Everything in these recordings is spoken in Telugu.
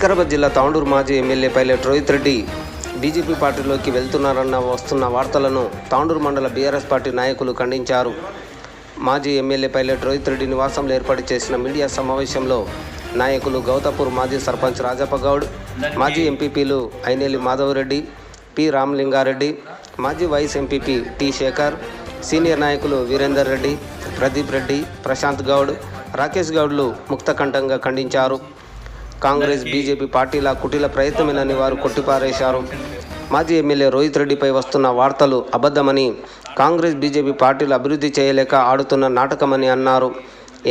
వికారాబాద్ జిల్లా తాండూరు మాజీ MLA pilot Rohit Reddy BJP పార్టీలోకి వెళ్తున్నారన్న వస్తున్న వార్తలను తాండూరు మండల బీఆర్ఎస్ పార్టీ నాయకులు ఖండించారు. మాజీ ఎమ్మెల్యే పైలట్ రోహిత్ రెడ్డి నివాసంలో ఏర్పాటు చేసిన మీడియా సమావేశంలో నాయకులు గౌతాపూర్ మాజీ సర్పంచ్ రాజప్ప గౌడ్, మాజీ ఎంపీపీలు అయినేలి మాధవరెడ్డి, పి రామలింగారెడ్డి, మాజీ vice MPP T Shekhar, senior నాయకులు వీరేందర్ రెడ్డి, ప్రదీప్ రెడ్డి, ప్రశాంత్ గౌడ్, రాకేష్ గౌడ్లు ముక్తకంఠంగా ఖండించారు. కాంగ్రెస్ బీజేపీ పార్టీల కుటిల ప్రయత్నమేనని వారు కొట్టిపారేశారు. మాజీ ఎమ్మెల్యే రోహిత్ రెడ్డిపై వస్తున్న వార్తలు అబద్ధమని, కాంగ్రెస్ బీజేపీ పార్టీలు అభివృద్ధి చేయలేక ఆడుతున్న నాటకమని అన్నారు.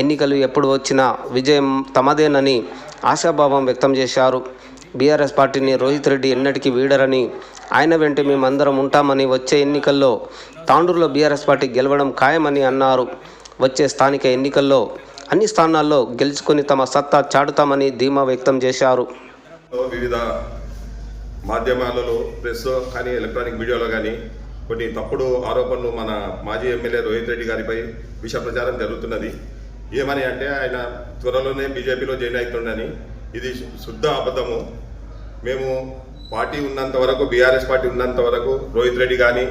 ఎన్నికలు ఎప్పుడు వచ్చినా విజయం తమదేనని ఆశాభావం వ్యక్తం చేశారు. బీఆర్ఎస్ పార్టీని రోహిత్ రెడ్డి ఎన్నటికీ వీడరని, ఆయన వెంట మేమందరం ఉంటామని, వచ్చే ఎన్నికల్లో తాండూరులో బీఆర్ఎస్ పార్టీ గెలవడం ఖాయమని అన్నారు. వచ్చే స్థానిక ఎన్నికల్లో అన్ని స్థానాల్లో గెలుచుకొని తమ సత్తా చాటుతామని ధీమా వ్యక్తం చేశారు. వివిధ మాధ్యమాలలో, ప్రెస్ కానీ, ఎలక్ట్రానిక్ మీడియాలో కానీ కొన్ని తప్పుడు ఆరోపణలు మన మాజీ ఎమ్మెల్యే రోహిత్ రెడ్డి గారిపై విష ప్రచారం జరుగుతున్నది. ఏమని అంటే ఆయన త్వరలోనే బీజేపీలో జాయిన్ అవుతుండని. ఇది శుద్ధ అబద్ధము. మేము పార్టీ ఉన్నంత వరకు, బీఆర్ఎస్ పార్టీ ఉన్నంత వరకు రోహిత్ రెడ్డి కానీ,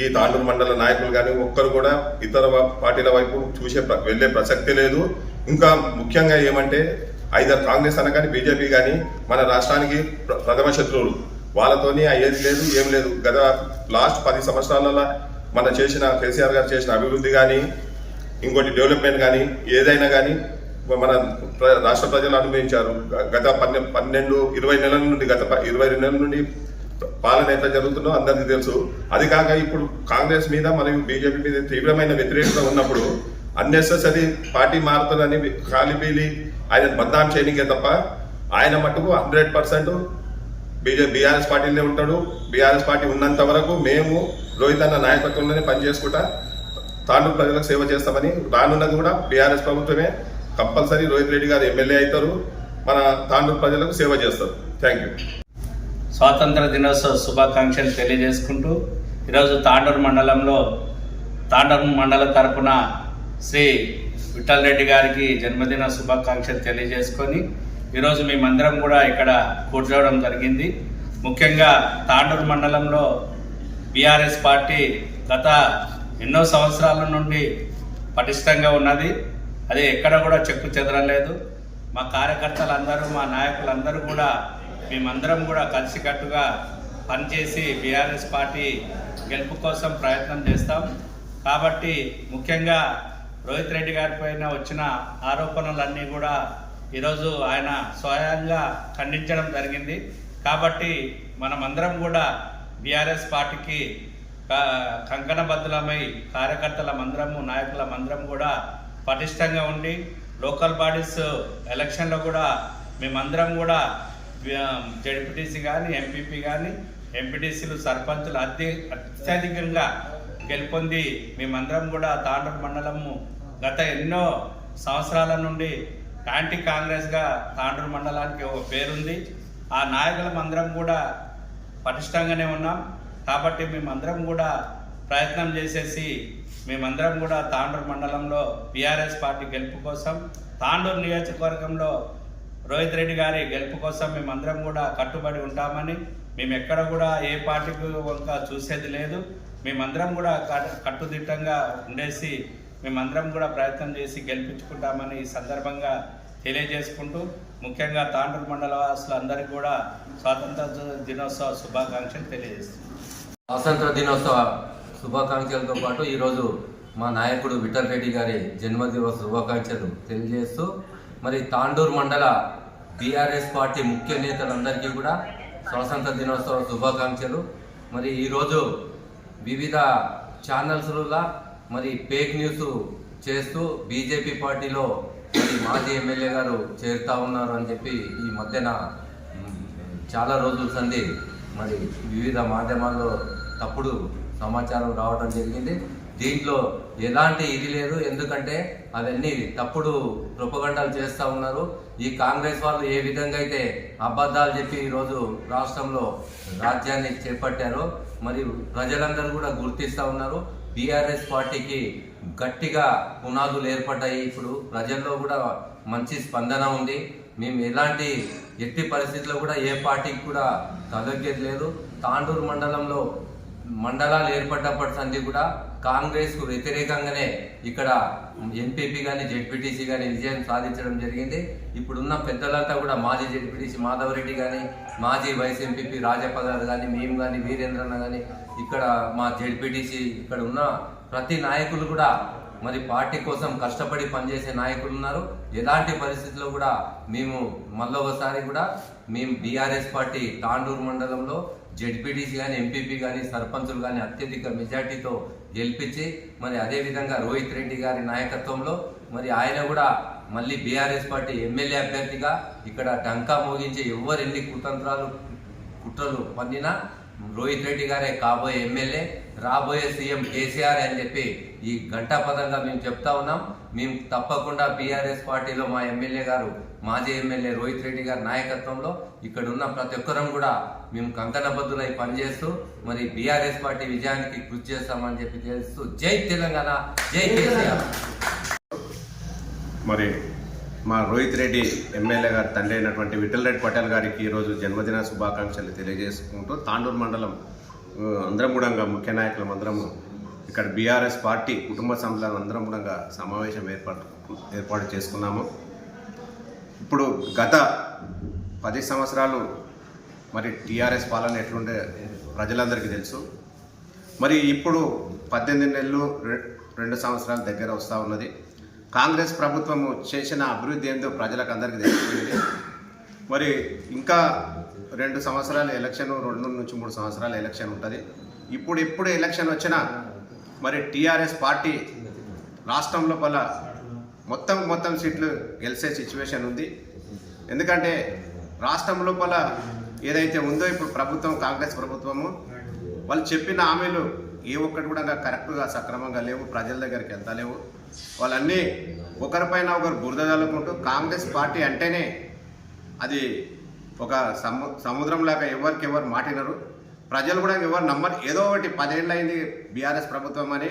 ఈ తాండూరు మండల నాయకులు కానీ ఒక్కరు కూడా ఇతర పార్టీల వైపు వెళ్ళే ప్రసక్తి లేదు. ఇంకా ముఖ్యంగా ఏమంటే ఐదర్ కాంగ్రెస్ అన కానీ, బీజేపీ కానీ మన రాష్ట్రానికి ప్రథమ శత్రువులు. వాళ్ళతోని అయ్యేది లేదు, ఏం లేదు. గత లాస్ట్ 10 సంవత్సరాలలో మన కేసీఆర్ గారు చేసిన అభివృద్ధి కానీ, ఇంకోటి డెవలప్మెంట్ కానీ, ఏదైనా కానీ మన రాష్ట్ర ప్రజలు అనుభవించారు. గత 20 నెలల నుండి, గత 22 నెలల నుండి పాలన ఎట్లా జరుగుతుందో అందరికీ తెలుసు. అది కాక ఇప్పుడు కాంగ్రెస్ మీద మరియు బీజేపీ మీద తీవ్రమైన వ్యతిరేకత ఉన్నప్పుడు అన్నెసెసరీ పార్టీ మారుతుందని కాలిబీలి ఆయన బద్నాం చేయనికే తప్ప ఆయన మట్టుకు 100% బీఆర్ఎస్ పార్టీలోనే ఉంటాడు. బీఆర్ఎస్ పార్టీ ఉన్నంత వరకు మేము రోహిత్ అన్న నాయకత్వంలోనే పనిచేసుకుంటా తాండూరు ప్రజలకు సేవ చేస్తామని. రానున్నది కూడా బీఆర్ఎస్ ప్రభుత్వమే. కంపల్సరీ రోహిత్ రెడ్డి గారు ఎమ్మెల్యే అవుతారు, మన తాండూరు ప్రజలకు సేవ చేస్తారు. Thank you. స్వాతంత్ర దినోత్సవ శుభాకాంక్షలు తెలియజేసుకుంటూ ఈరోజు తాండూరు మండల తరపున శ్రీ విఠల్ రెడ్డి గారికి జన్మదిన శుభాకాంక్షలు తెలియజేసుకొని ఈరోజు మేమందరం కూడా ఇక్కడ కూర్చోవడం జరిగింది. ముఖ్యంగా తాండూరు మండలంలో బీఆర్ఎస్ పార్టీ గత ఎన్నో సంవత్సరాల నుండి పటిష్టంగా ఉన్నది. అది ఎక్కడ కూడా చెక్కు చెదరలేదు. మా కార్యకర్తలందరూ, మా నాయకులందరూ కూడా మేమందరం కూడా కలిసికట్టుగా పనిచేసి బీఆర్ఎస్ పార్టీ గెలుపు కోసం ప్రయత్నం చేస్తాం. కాబట్టి ముఖ్యంగా రోహిత్ రెడ్డి గారి పైన వచ్చిన ఆరోపణలన్నీ కూడా ఈరోజు ఆయన స్వయంగా ఖండించడం జరిగింది. కాబట్టి మనమందరం కూడా బీఆర్ఎస్ పార్టీకి కంకణబద్ధులమై కార్యకర్తలమందరము, నాయకులమందరం కూడా పటిష్టంగా ఉండి లోకల్ బాడీస్ ఎలక్షన్లో కూడా మేమందరం కూడా జడ్పీటీసీ కానీ, ఎంపీపీ కానీ, ఎంపీటీసీలు, సర్పంచులు అత్యధికంగా గెలుపొంది మేమందరం కూడా తాండూరు మండలము గత ఎన్నో సంవత్సరాల నుండి యాంటీ కాంగ్రెస్గా తాండూరు మండలానికి ఒక పేరుంది. ఆ నాయకులమందరం కూడా పటిష్టంగానే ఉన్నాం. కాబట్టి మేమందరం కూడా ప్రయత్నం చేసేసి మేమందరం కూడా తాండూరు మండలంలో బీఆర్ఎస్ పార్టీ గెలుపు కోసం, తాండూరు నియోజకవర్గంలో రోహిత్ రెడ్డి గారి గెలుపు కోసం మేమందరం కూడా కట్టుబడి ఉంటామని, మేము ఎక్కడ కూడా ఏ పార్టీకి వంక చూసేది లేదు. మేమందరం కూడా కట్టుదిట్టంగా ఉండేసి మేమందరం కూడా ప్రయత్నం చేసి గెలిపించుకుంటామని ఈ సందర్భంగా తెలియజేసుకుంటూ ముఖ్యంగా తాండూరు మండల వాసులందరికీ కూడా స్వాతంత్ర దినోత్సవ శుభాకాంక్షలు తెలియజేస్తున్నాం. స్వాతంత్ర దినోత్సవ శుభాకాంక్షలతో పాటు ఈరోజు మా నాయకుడు విఠల్ రెడ్డి గారి జన్మదిన శుభాకాంక్షలు తెలియజేస్తూ మరి తాండూరు మండల బీఆర్ఎస్ పార్టీ ముఖ్య నేతలందరికీ కూడా స్వాతంత్ర దినోత్సవ శుభాకాంక్షలు. మరి ఈరోజు వివిధ ఛానల్స్లో మరి ఫేక్ న్యూస్ చేస్తూ బీజేపీ పార్టీలో మరి మాజీ ఎమ్మెల్యే గారు చేరుతా ఉన్నారు అని చెప్పి ఈ మధ్యన చాలా రోజుల సంది మరి వివిధ మాధ్యమాల్లో తప్పుడు సమాచారం రావడం జరిగింది. దీంట్లో ఎలాంటి ఇది లేదు. ఎందుకంటే అవన్నీ తప్పుడు ప్రొపగండాలు చేస్తూ ఉన్నారు. ఈ కాంగ్రెస్ వాళ్ళు ఏ విధంగా అయితే అబద్ధాలు చెప్పి ఈరోజు రాష్ట్రంలో రాజ్యాన్ని చేపట్టారో మరి ప్రజలందరూ కూడా గుర్తిస్తూ ఉన్నారు. బీఆర్ఎస్ పార్టీకి గట్టిగా పునాదులు ఏర్పడ్డాయి. ఇప్పుడు ప్రజల్లో కూడా మంచి స్పందన ఉంది. మేము ఎలాంటి ఎట్టి పరిస్థితుల్లో కూడా ఏ పార్టీకి కూడా తలొగ్గేది లేదు. తాండూరు మండలంలో మండలాలు ఏర్పడ్డప్పటి సంది కూడా కాంగ్రెస్కు వ్యతిరేకంగానే ఇక్కడ ఎంపీపీ కానీ జెడ్పీటీసీ కానీ విజయం సాధించడం జరిగింది. ఇప్పుడున్న పెద్దలంతా కూడా మాజీ జెడ్పీటీసీ మాధవరెడ్డి కానీ, మాజీ వైస్ ఎంపీపీ రాజప్ప గారు కానీ, మేము కానీ, వీరేంద్రన్న కానీ, ఇక్కడ మా జెడ్పీటీసీ ఇక్కడ ఉన్న ప్రతి నాయకులు కూడా మరి పార్టీ కోసం కష్టపడి పనిచేసే నాయకులు ఉన్నారు. ఎలాంటి పరిస్థితుల్లో కూడా మేము మళ్ళొకసారి కూడా మేము బీఆర్ఎస్ పార్టీ తాండూరు మండలంలో జెడ్పీటీసీ కానీ, ఎంపీపీ కానీ, సర్పంచులు కానీ అత్యధిక మెజార్టీతో గెలిపించి మరి అదేవిధంగా రోహిత్ రెడ్డి గారి నాయకత్వంలో మరి ఆయన కూడా మళ్ళీ బీఆర్ఎస్ పార్టీ ఎమ్మెల్యే అభ్యర్థిగా ఇక్కడ డంకా మోగించి ఎవరు ఎన్ని కుట్రలు పన్నినా రోహిత్ రెడ్డి గారే కాబోయే ఎమ్మెల్యే, రాబోయే సీఎం కేసీఆర్ అని చెప్పి ఈ ఘంటాపదంగా మేము చెప్తా ఉన్నాం. మేము తప్పకుండా బీఆర్ఎస్ పార్టీలో మా ఎమ్మెల్యే గారు, మాజీ ఎమ్మెల్యే రోహిత్ రెడ్డి గారి నాయకత్వంలో ఇక్కడ ఉన్న ప్రతి ఒక్కరం కూడా మేము కంకణబద్దులై పనిచేస్తూ మరి బీఆర్ఎస్ పార్టీ విజయానికి కృషి చేస్తామని చెప్పి తెలుస్తూ జై తెలంగాణ, జై కేసీఆర్. మరి మా రోహిత్ రెడ్డి ఎమ్మెల్యే గారి తండ్రి అయినటువంటి విఠల్ రెడ్డి పటేల్ గారికి ఈరోజు జన్మదిన శుభాకాంక్షలు తెలియజేసుకుంటూ తాండూరు మండలం అందరం కూడా ముఖ్య నాయకులం అందరము ఇక్కడ బీఆర్ఎస్ పార్టీ కుటుంబ సభ్యులను అందరం కూడా సమావేశం ఏర్పాటు చేసుకున్నాము. ఇప్పుడు గత 10 సంవత్సరాలు మరి టీఆర్ఎస్ పాలన ఎట్లుండే ప్రజలందరికీ తెలుసు. మరి ఇప్పుడు 18 నెలలు 2 సంవత్సరాల దగ్గర వస్తూ ఉన్నది. కాంగ్రెస్ ప్రభుత్వము చేసిన అభివృద్ధి ఏందో ప్రజలకు అందరికీ తెలిసిపోయింది. మరి ఇంకా 2 సంవత్సరాలు ఎలక్షన్, 2 నుంచి 3 సంవత్సరాలు ఎలక్షన్ ఉంటుంది. ఇప్పుడు ఎలక్షన్ వచ్చినా మరి టీఆర్ఎస్ పార్టీ రాష్ట్రం లోపల మొత్తం సీట్లు గెలిచే సిచ్యువేషన్ ఉంది. ఎందుకంటే రాష్ట్రం లోపల ఏదైతే ఉందో ఇప్పుడు ప్రభుత్వం, కాంగ్రెస్ ప్రభుత్వము వాళ్ళు చెప్పిన హామీలు ఏ ఒక్కటి కూడా కరెక్ట్గా సక్రమంగా లేవు, ప్రజల దగ్గరికి వెళ్తలేవు. వాళ్ళన్నీ ఒకరిపైన ఒకరు బురద చల్లుకుంటూ కాంగ్రెస్ పార్టీ అంటేనే అది ఒక సముద్రంలాగా ఎవరు మాటినరు, ప్రజలు కూడా ఎవరు నమ్మరు. ఏదో ఒకటి 10 ఏళ్ళు అయింది బీఆర్ఎస్ ప్రభుత్వం అని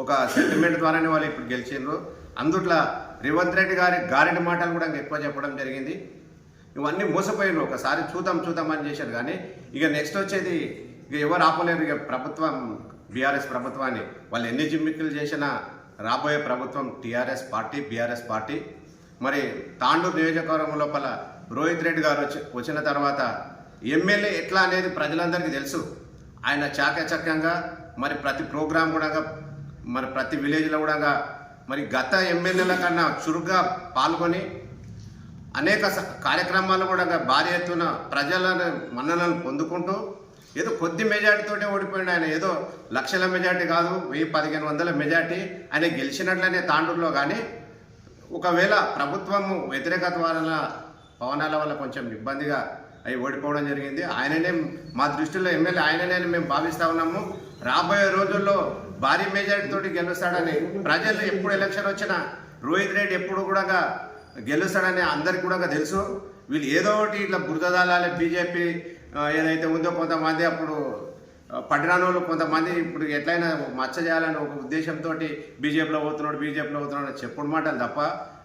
ఒక సెంటిమెంట్ ద్వారానే వాళ్ళు ఇప్పుడు గెలిచిండ్రు. అందుట్లో రేవంత్ రెడ్డి గారి మాటలు కూడా ఎక్కువ చెప్పడం జరిగింది. ఇవన్నీ మోసపోయినారు. ఒకసారి చూద్దాం అని చేశారు. కానీ ఇక నెక్స్ట్ వచ్చేది ఇక ఎవరు ఆపలేరు. ఇక ప్రభుత్వం బీఆర్ఎస్ ప్రభుత్వాన్ని వాళ్ళు ఎన్ని జిమ్మిక్కులు చేసినా రాబోయే ప్రభుత్వం బీఆర్ఎస్ పార్టీ. మరి తాండూరు నియోజకవర్గం లోపల రోహిత్ రెడ్డి గారు వచ్చిన తర్వాత ఎమ్మెల్యే ఎట్లా అనేది ప్రజలందరికీ తెలుసు. ఆయన చాకచక్యంగా మరి ప్రతి ప్రోగ్రాం కూడా మరి ప్రతి విలేజ్లో కూడా మరి గత ఎమ్మెల్యేల కన్నా చురుగ్గా పాల్గొని అనేక కార్యక్రమాలు కూడా భారీ ఎత్తున ప్రజలను మన్ననలు పొందుకుంటూ ఏదో కొద్ది మెజార్టీతోటే ఓడిపోయింది. ఆయన ఏదో లక్షల మెజార్టీ కాదు, 1000-1500 మెజార్టీ ఆయన గెలిచినట్లనే తాండూరులో. కానీ ఒకవేళ ప్రభుత్వము వ్యతిరేకత పవనాల వల్ల కొంచెం ఇబ్బందిగా అవి ఓడిపోవడం జరిగింది. ఆయననే మా దృష్టిలో ఎమ్మెల్యే ఆయననే మేము భావిస్తూ ఉన్నాము. రాబోయే రోజుల్లో భారీ మెజార్టీతోటి గెలుస్తాడని ప్రజలు ఎప్పుడు ఎలక్షన్ వచ్చినా రోహిత్ రెడ్డి ఎప్పుడు కూడా గెలుస్తాడని అందరికీ కూడా తెలుసు. వీళ్ళు ఏదో ఒకటి ఇట్లా బురదదాలాలి బీజేపీ ఏదైతే ఉందో కొంతమంది అప్పుడు పట్టణాలు కొంతమంది ఇప్పుడు ఎట్లయినా మచ్చ చేయాలని ఒక ఉద్దేశంతో బీజేపీలో పోతున్నాడు చెప్పుడు మాటలు తప్ప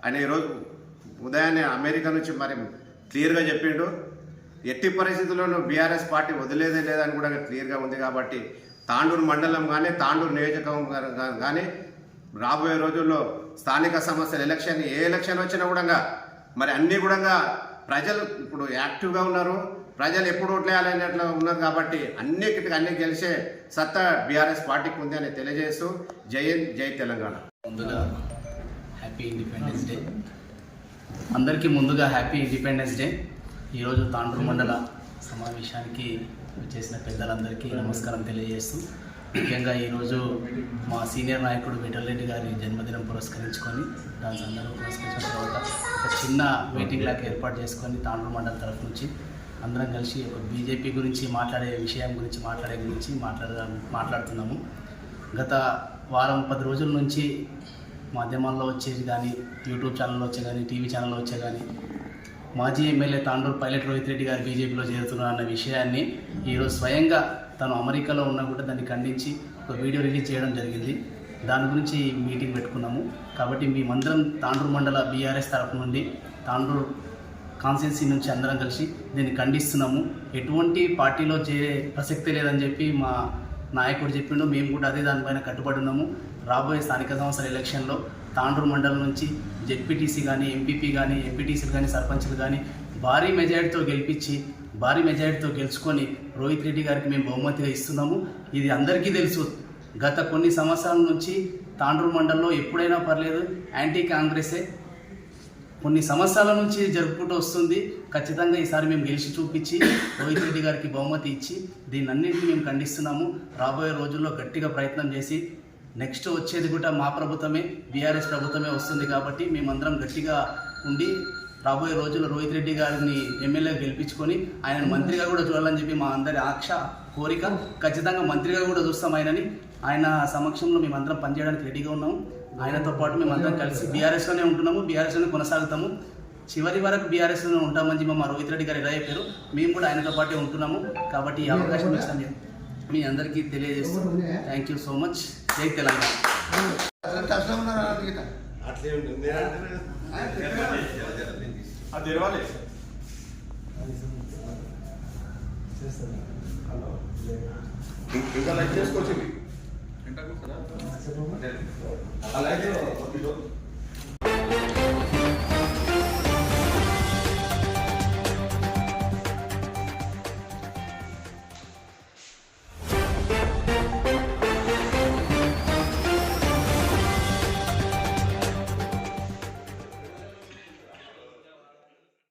ఆయన ఈరోజు ఉదయాన్నే అమెరికా నుంచి మరి క్లియర్గా చెప్పిండు. ఎట్టి పరిస్థితుల్లోనూ బీఆర్ఎస్ పార్టీ వదిలేదే లేదని కూడా క్లియర్గా ఉంది. కాబట్టి తాండూరు మండలం కానీ తాండూరు నియోజకవర్గం కానీ రాబోయే రోజుల్లో స్థానిక సమస్యలు ఏ ఎలక్షన్ వచ్చినా కూడా మరి అన్నీ కూడా ప్రజలు ఇప్పుడు యాక్టివ్గా ఉన్నారు. ప్రజలు ఎప్పుడు ఓట్లేయాలనేట్లు ఉన్నారు. కాబట్టి అన్ని గెలిచే సత్తా బీఆర్ఎస్ పార్టీకి ఉంది అని తెలియజేస్తూ జై తెలంగాణ. ముందుగా హ్యాపీ ఇండిపెండెన్స్ డే. అందరికీ ముందుగా హ్యాపీ ఇండిపెండెన్స్ డే. ఈరోజు తాండూరు మండల సమావేశానికి చేసిన పెద్దలందరికీ నమస్కారం తెలియజేస్తూ, ముఖ్యంగా ఈరోజు మా సీనియర్ నాయకుడు విఠల్ రెడ్డి గారి జన్మదినం పురస్కరించుకొని దాని సందర్భంగా పురస్కరించిన తర్వాత ఒక చిన్న మీటింగ్ లాగా ఏర్పాటు చేసుకొని తాండూరు మండలం తరఫు నుంచి అందరం కలిసి ఒక బీజేపీ గురించి మాట్లాడుతున్నాము. గత వారం 10 రోజుల నుంచి మాధ్యమాల్లో వచ్చేది కానీ, యూట్యూబ్ ఛానల్లో వచ్చే కానీ, టీవీ ఛానల్లో వచ్చే కానీ మాజీ ఎమ్మెల్యే తాండూరు పైలట్ రోహిత్ రెడ్డి గారు బీజేపీలో చేరుతున్నారు అన్న విషయాన్ని ఈరోజు స్వయంగా తను అమెరికాలో ఉన్నా కూడా దాన్ని ఖండించి ఒక వీడియో రిలీజ్ చేయడం జరిగింది. దాని గురించి మీటింగ్ పెట్టుకున్నాము. కాబట్టి మేమందరం తాండూరు మండల బీఆర్ఎస్ తరఫు నుండి తాండూరు కాన్స్టిట్యున్సీ నుంచి అందరం కలిసి దీన్ని ఖండిస్తున్నాము. ఎటువంటి పార్టీలో చేరే ప్రసక్తి లేదని చెప్పి మా నాయకుడు చెప్పిండు. మేము కూడా అదే దానిపైన కట్టుబడి ఉన్నాము. రాబోయే స్థానిక సంస్థల ఎలక్షన్లో తాండూరు మండలం నుంచి జెడ్పీటీసీ కానీ, ఎంపీపీ కానీ, ఎంపీటీసీలు కానీ, సర్పంచ్లు కానీ భారీ మెజారిటీతో గెలుచుకొని రోహిత్ రెడ్డి గారికి మేము బహుమతిగా ఇస్తున్నాము. ఇది అందరికీ తెలుసు. గత కొన్ని సంవత్సరాల నుంచి తాండూరు మండలంలో ఎప్పుడైనా పర్లేదు యాంటీ కాంగ్రెసే కొన్ని సంవత్సరాల నుంచి జరుపుకుంటూ వస్తుంది. ఖచ్చితంగా ఈసారి మేము గెలిచి చూపించి రోహిత్ రెడ్డి గారికి బహుమతి ఇచ్చి దీన్ని అన్నింటినీ మేము ఖండిస్తున్నాము. రాబోయే రోజుల్లో గట్టిగా ప్రయత్నం చేసి నెక్స్ట్ వచ్చేది కూడా మా ప్రభుత్వమే, బీఆర్ఎస్ ప్రభుత్వమే వస్తుంది. కాబట్టి మేమందరం గట్టిగా ఉండి రాబోయే రోజుల్లో రోహిత్ రెడ్డి గారిని ఎమ్మెల్యే గెలిపించుకొని ఆయన మంత్రిగా కూడా చూడాలని చెప్పి మా అందరి కోరిక. ఖచ్చితంగా మంత్రిగా కూడా చూస్తాం ఆయనని. ఆయన సమక్షంలో మేమందరం పనిచేయడానికి రెడీగా ఉన్నాము. ఆయనతో పాటు మేమందరం కలిసి బీఆర్ఎస్లోనే ఉంటున్నాము, బీఆర్ఎస్లోనే కొనసాగుతాము. చివరి వరకు బీఆర్ఎస్లోనే ఉంటామని చెప్పి మా రోహిత్ రెడ్డి గారు ఎలా చెప్పారు, మేము కూడా ఆయనతో పాటే ఉంటున్నాము. కాబట్టి ఈ అవకాశం ఇచ్చిన మీ అందరికీ తెలియజేస్తాం. Thank you so much. జై తెలంగాణ. ఇంకా లైక్ చేసుకోవచ్చు.